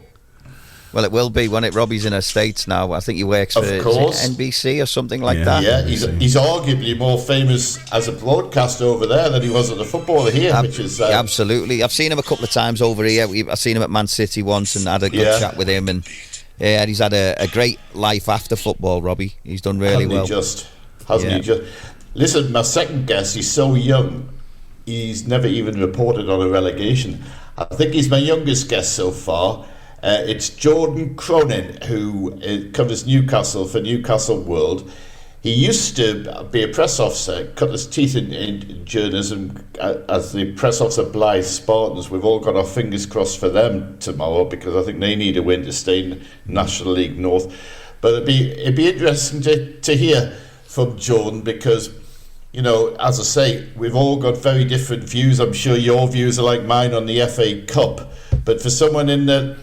Well, it will be when Robbie's in the States now. I think he works for NBC or something like that. Yeah, he's arguably more famous as a broadcaster over there than he was as a footballer here, which is... absolutely. I've seen him a couple of times over here. I've seen him at Man City once and had a good chat with him. And he's had a great life after football, Robbie. He's done really well. Hasn't he just... Listen, my second guest, he's so young, he's never even reported on a relegation. I think he's my youngest guest so far. It's Jordan Cronin, who covers Newcastle for Newcastle World. He used to be a press officer, cut his teeth in journalism as the press officer of Blythe Spartans. We've all got our fingers crossed for them tomorrow, because I think they need a win to stay in National League North. But it'd be interesting to hear from Jordan, because, you know, as I say, we've all got very different views. I'm sure your views are like mine on the FA Cup. But for someone in the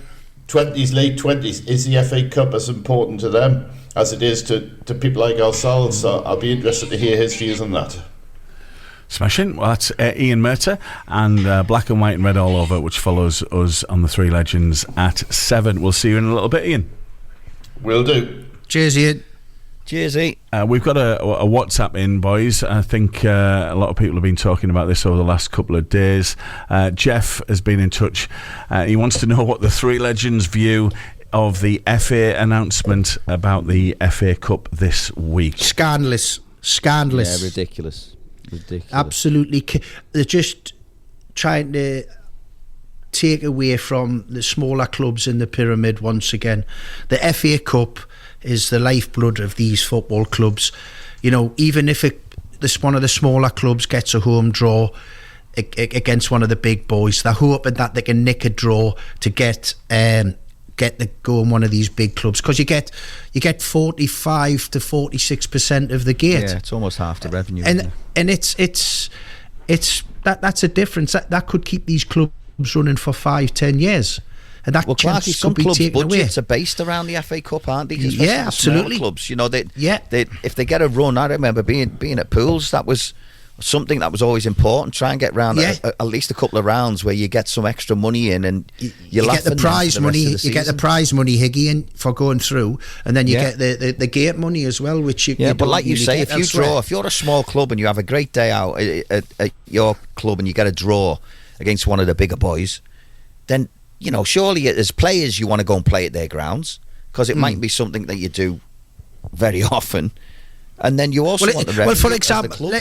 20s, late 20s, is the FA Cup as important to them as it is to people like ourselves? So I'll be interested to hear his views on that. Smashing. Well, that's Ian Murter and Black and White and Red All Over, which follows us on the Three Legends at 7. We'll see you in a little bit, Ian. Will do. Cheers, Ian. Cheers, Ian. We've got a WhatsApp in, boys. I think a lot of people have been talking about this over the last couple of days. Jeff has been in touch. He wants to know what the Three Legends view of the FA announcement about the FA Cup this week. Scandalous. Yeah, ridiculous. Absolutely. They're just trying to take away from the smaller clubs in the pyramid once again. The FA Cup is the lifeblood of these football clubs. You know, even if one of the smaller clubs gets a home draw against one of the big boys, they're hoping that they can nick a draw to get the go in one of these big clubs, because you get 45 to 46% of the gate. Yeah, it's almost half the revenue. And it's that's a difference that could keep these clubs running for 5-10 years. And that Clarky, some clubs' budgets are based around the FA Cup, aren't they? Especially yeah, absolutely. Clubs, you know, if they get a run, I remember being at pools. That was something that was always important. Try and get round at least a couple of rounds where you get some extra money in, and you get the prize money. You get the prize money, Higgy, in for going through, and then you get the gate money as well, which you but like you say, if you're a small club and you have a great day out at your club and you get a draw against one of the bigger boys, then, you know, surely as players you want to go and play at their grounds, because it might be something that you do very often. And then you also want the revenue. Well, for example,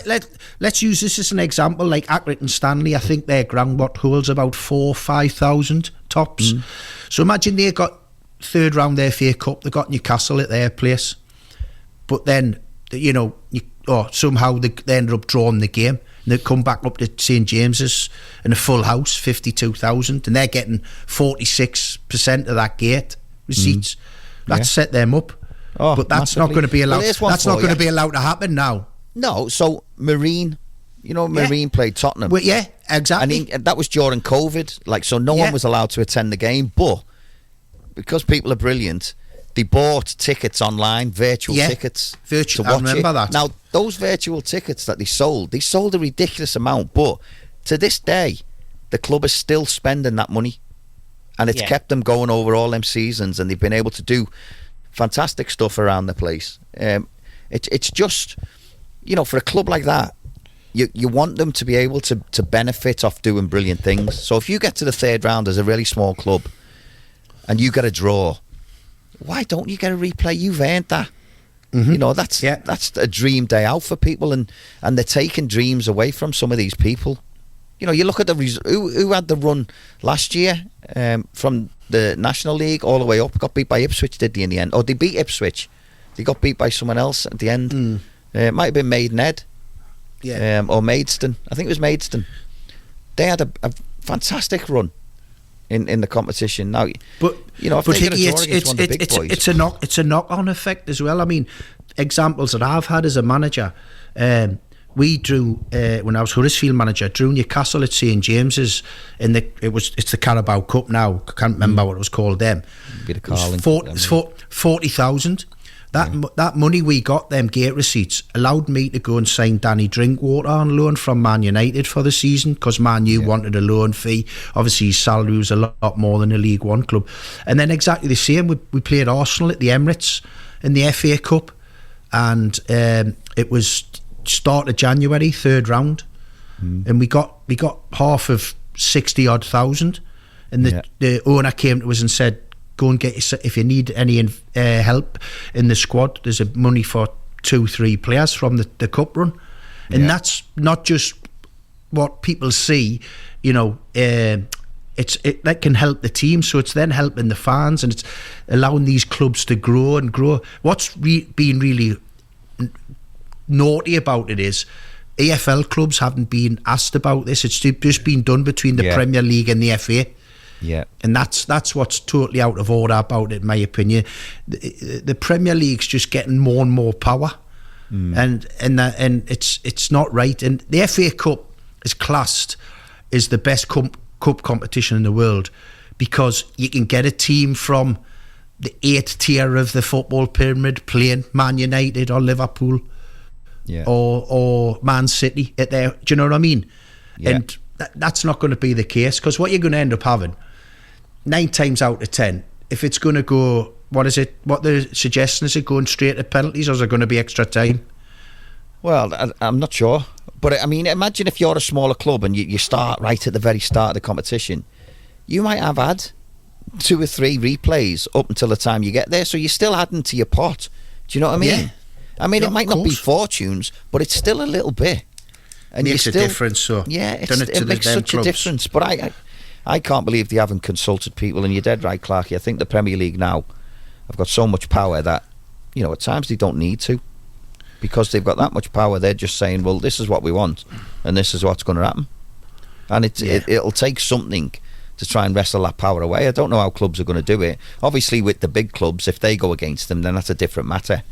let's use this as an example, like Accrington Stanley. I think their ground holds about 4,000-5,000 tops. So imagine they got third round their FA Cup, they got Newcastle at their place, but then somehow they ended up drawing the game. And they come back up to St James's in a full house, 52,000, and they're getting 46% of that gate receipts. That set them up. But that's not going to be allowed. That's not going to be allowed to happen now. No. So Marine, Marine played Tottenham. Well, yeah, exactly. And that was during COVID. So no one was allowed to attend the game. But because people are brilliant, they bought tickets online, virtual tickets. Virtual. I remember that. Now, those virtual tickets that they sold a ridiculous amount. But to this day, the club is still spending that money. And it's kept them going over all them seasons. And they've been able to do fantastic stuff around the place. It's just, for a club like that, you want them to be able to benefit off doing brilliant things. So if you get to the third round as a really small club and you get a draw, why don't you get a replay? You've earned that. That's a dream day out for people, and they're taking dreams away from some of these people. You look at who had the run last year from the National League all the way up, got beat by Ipswich, did they, in the end? Or they beat Ipswich. They got beat by someone else at the end. It might have been Maidenhead. Or Maidstone. I think it was Maidstone. They had a fantastic run in the competition. Now, if they get a draw against one of the big boys, it's a knock-on effect as well. I mean, examples that I've had as a manager, we drew when I was Huddersfield manager, drew Newcastle at St James's it's the Carabao Cup now. I can't remember what it was called then. It was 40,000. That money we got, them gate receipts, allowed me to go and sign Danny Drinkwater on loan from Man United for the season, because Man U wanted a loan fee. Obviously his salary was a lot more than a League One club. And then exactly the same, we played Arsenal at the Emirates in the FA Cup, and it was start of January, third round, and we got half of 60 odd thousand, and the owner came to us and said, go and get, if you need any help in the squad, there's money for 2-3 players from the cup run. And that's not just what people see, that can help the team. So it's then helping the fans, and it's allowing these clubs to grow and grow. What's been really naughty about it is EFL clubs haven't been asked about this. It's just been done between the Premier League and the FA. Yeah, and that's what's totally out of order about it, in my opinion. The Premier League's just getting more and more power, and it's not right. And the FA Cup is classed as the best cup competition in the world, because you can get a team from the 8th tier of the football pyramid playing Man United or Liverpool, or Man City at their. Do you know what I mean? Yeah. And that's not going to be the case, because what you're going to end up having, 9 times out of 10, if it's going to go, what they're suggesting, is it going straight to penalties, or is it going to be extra time? Well, I'm not sure, but I mean, imagine if you're a smaller club and you start right at the very start of the competition, you might have had 2 or 3 replays up until the time you get there, so you're still adding to your pot. Do you know what I mean? Yeah. I mean, it might not be fortunes, but it's still a little bit. And makes a difference, so it makes such a difference. But I can't believe they haven't consulted people. And you're dead right, Clarky. I think the Premier League now have got so much power that, at times they don't need to, because they've got that much power. They're just saying, well, this is what we want, and this is what's going to happen. And it'll take something to try and wrestle that power away. I don't know how clubs are going to do it. Obviously, with the big clubs, if they go against them, then that's a different matter.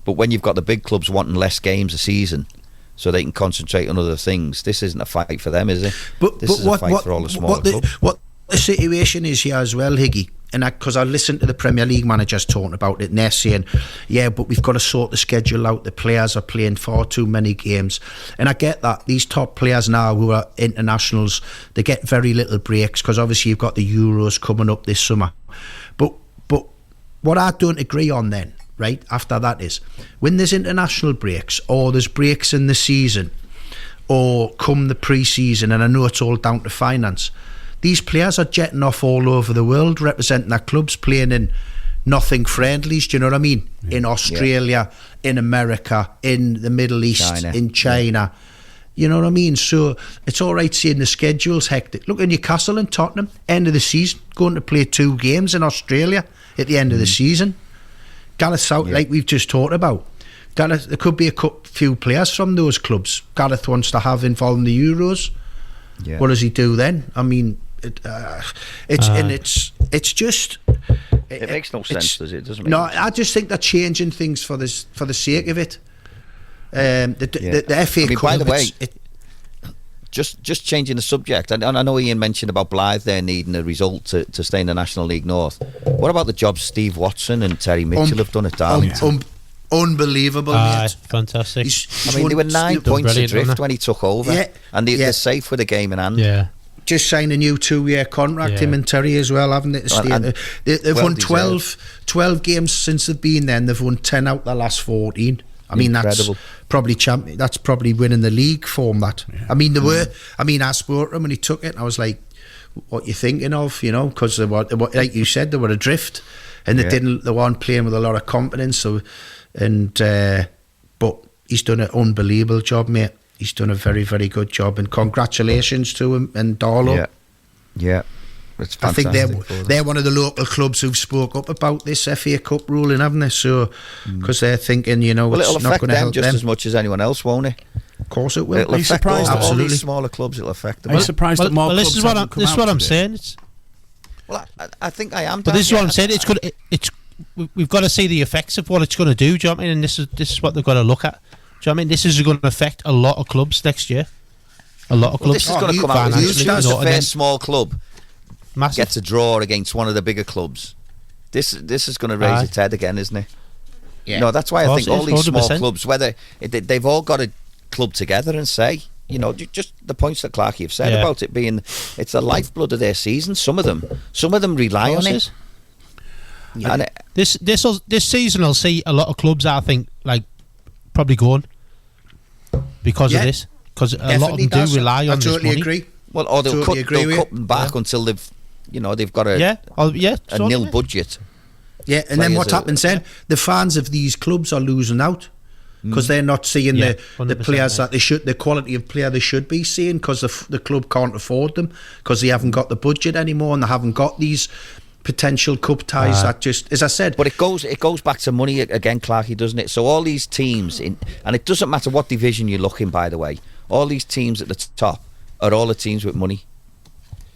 But when you've got the big clubs wanting less games a season, so they can concentrate on other things, this isn't a fight for them, is it? This is a fight for all the smaller clubs. What the situation is here as well, Higgy, and because I listened to the Premier League managers talking about it, and they're saying, but we've got to sort the schedule out. The players are playing far too many games, and I get that. These top players now who are internationals, they get very little breaks, because obviously you've got the Euros coming up this summer. But what I don't agree on then, right, after that, is when there's international breaks, or there's breaks in the season, or come the pre-season, and I know it's all down to finance, these players are jetting off all over the world, representing their clubs, playing in nothing friendlies, do you know what I mean? In Australia, in America, in the Middle East, in China. You know what I mean? So it's all right seeing the schedule's hectic. Look at Newcastle and Tottenham, end of the season, going to play 2 games in Australia at the end of the season. Gareth South, like we've just talked about, Gareth, there could be few players from those clubs Gareth wants to have involved in the Euros. Yeah. What does he do then? I mean, it's just. It makes no sense, does it? Doesn't No, I just think they're changing things for the sake of it. The FA Cup. By the way, just changing the subject, and I know Ian mentioned about Blythe there needing a result to stay in the National League North. What about the job Steve Watson and Terry Mitchell have done at Darlington? Unbelievable, mate. Fantastic. They were 9 points adrift when he took over, and they're safe with the game in hand. Yeah. Just signed a new 2-year contract, him and Terry as well, haven't they? They've won 12 games since they've been there, and they've won 10 out the last 14. I mean, Incredible. That's probably winning the league form, that. Yeah. I mean, I spoke to him when he took it, and I was like, what you thinking of, because they were, like you said, they were adrift, and they weren't playing with a lot of confidence, but he's done an unbelievable job, mate. He's done a very, very good job, and congratulations to him and Darlow. Yeah. It's I think they're one of the local clubs who've spoke up about this FA Cup ruling, haven't they? So, because they're thinking, well, it's it'll not affect going to help them just them as much as anyone else, won't it? Of course it will. It'll affect all these smaller clubs. It'll affect them. Are you surprised that more clubs haven't come out This is what I'm today? saying. Well, I think I am. But this is what I'm saying. It's good. We've got to see the effects of what it's going to do. Do you know what I mean? And this is what they've got to look at. Do you know what I mean? This is going to affect a lot of clubs next year. A lot of clubs. This is going to come out. The first small club gets a draw against one of the bigger clubs. This is going to raise its head again, isn't it? Yeah. No, that's why I think all these small clubs, whether they've all got to club together and say, just the points that Clarky have said about it being, it's the lifeblood of their season. Some of them rely on it. Yeah. And this season, I'll see a lot of clubs, I think, like probably going because of this, because a lot of them do rely on this money. I totally agree. Well, or they'll cut them back until they've got a nil budget. Yeah, and then what happens then? The fans of these clubs are losing out because they're not seeing the players that they should, the quality of player they should be seeing, because the club can't afford them because they haven't got the budget anymore, and they haven't got these potential cup ties that just, as I said. But it goes back to money again, Clarky, doesn't it? So all these teams and it doesn't matter what division you look in, by the way. All these teams at the top are all the teams with money.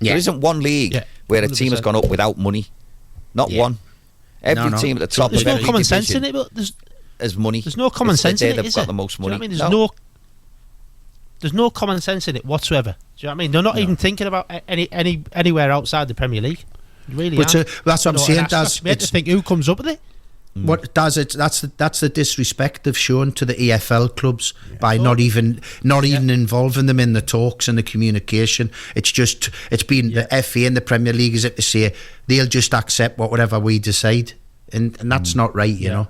Yeah. There isn't one league where a team has gone up without money. Not one. Every team at the top. There's no common sense in it, but there's money. There's no common sense in it. They've got the most money. There's no common sense in it whatsoever. Do you know what I mean? They're not even thinking about anywhere outside the Premier League. Really, that's what I'm saying. We have to think who comes up with it. What does it? That's the disrespect they've shown to the EFL clubs by not even involving them in the talks and the communication. It's been the FA and the Premier League as if to say they'll just accept whatever we decide, and that's not right, you know.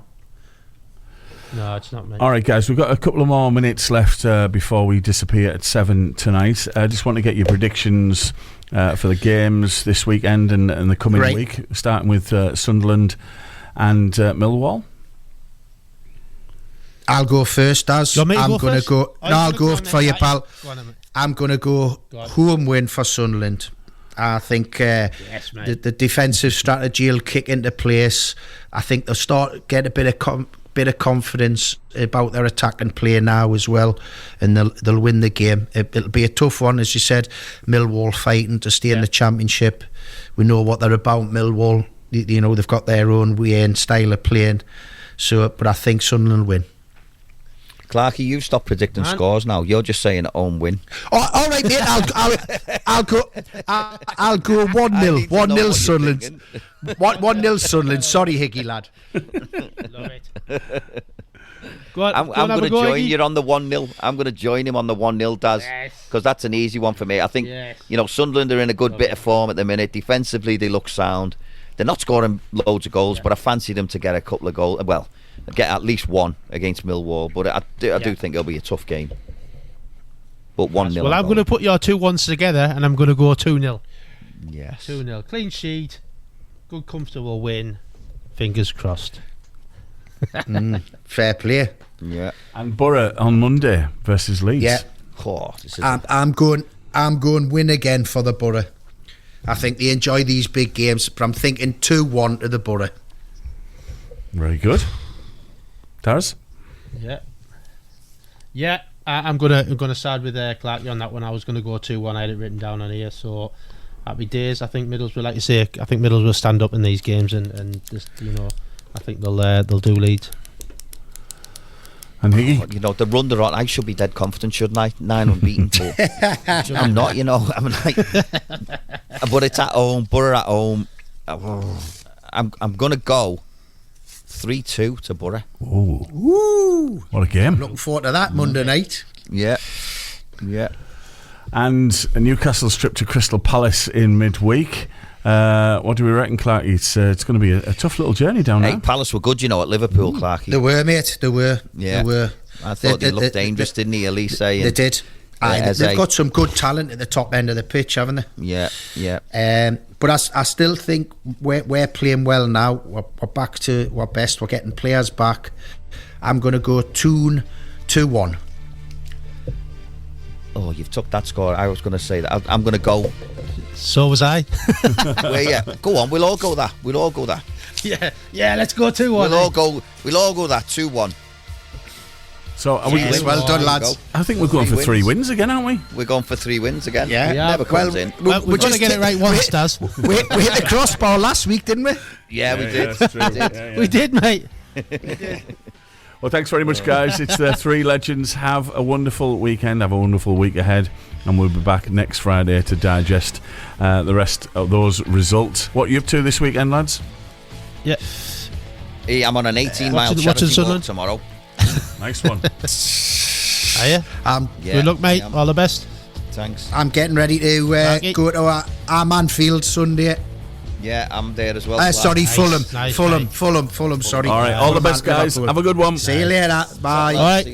No, it's not right. All right, guys, we've got a couple of more minutes left before we disappear at 7 tonight. I just want to get your predictions for the games this weekend and the coming week, starting with Sunderland and Millwall. I'll go first, Daz. I'm going to go. I'll go for you, pal. I'm going to go home win for Sunderland. I think the defensive strategy will kick into place. I think they'll start get a bit of confidence about their attack and play now as well, and they'll win the game. It'll be a tough one, as you said. Millwall fighting to stay in the Championship. We know what they're about, Millwall. You know, they've got their own way and style of playing. So, but I think Sunderland win. Clarky, you stop predicting scores now. You're just saying a home win. Oh, all right, mate. I'll go 1-0. 1-0 Sunderland. 1-0 Sunderland. Sorry, Higgy lad. Love it. I'm going to join you on the 1-0. I'm going to join him on the 1-0, Daz, because that's an easy one for me. I think Sunderland are in a good bit of form at the minute. Defensively, they look sound. They're not scoring loads of goals, but I fancy them to get a couple of goals. Well, get at least one against Millwall, but I do think it'll be a tough game. But 1-0. Well, I'm going to put your 2-1s together, and I'm going to go 2-0. Yes. 2-0. Clean sheet. Good, comfortable win. Fingers crossed. Fair play. Yeah. And Borough on Monday versus Leeds. Yeah. Oh, I'm going win again for the Borough. I think they enjoy these big games, but I'm thinking 2-1 to the Borough. Very good. Tars? Yeah. I'm gonna side with Clarky on that one. I was gonna go 2-1. I had it written down on here. So happy days. I think Middlesbrough, like you say, I think Middlesbrough stand up in these games and just I think they'll do lead. And Higgy? The run they're on, I should be dead confident, shouldn't I? 9 unbeaten, but I'm not. I'm like, but it's at home, Borough at home. I'm gonna go 3-2 to Borough. Ooh, what a game! Looking forward to that Monday night. Yeah. And a Newcastle trip to Crystal Palace in midweek. What do we reckon, Clark? It's going to be a tough little journey down there. Palace were good, at Liverpool, Clarky. They were, mate. They were. Yeah. They were. I thought they looked dangerous, didn't he, Elise? They did. They've got some good talent at the top end of the pitch, haven't they? Yeah. But I still think we're playing well now. We're back to our best. We're getting players back. I'm going to go 2-1. Oh, you've took that score. I was going to say that. I'm going to go. So was I. Go on. We'll all go that. Yeah. Let's go 2-1. We'll all go that 2-1. So are we? Well done, lads. I think we're going for 3 wins again, aren't we? We're going for 3 wins again. Yeah. Never comes in. We're going to get it right once, Daz. We hit the crossbar last week, didn't we? Yeah, we did. That's true. We did, mate. Well, thanks very much, guys. It's the 3 Legends. Have a wonderful weekend. Have a wonderful week ahead. And we'll be back next Friday to digest the rest of those results. What are you up to this weekend, lads? Yeah. I'm on an 18-mile charity walk tomorrow. Nice one. Are you? Good luck, mate. All the best. Thanks. I'm getting ready to go to our Manfield Sunday. Yeah, I'm there as well. Sorry, Nice. Fulham. Sorry. All right, all the best, guys. Have a good one. See you later. Bye. All right.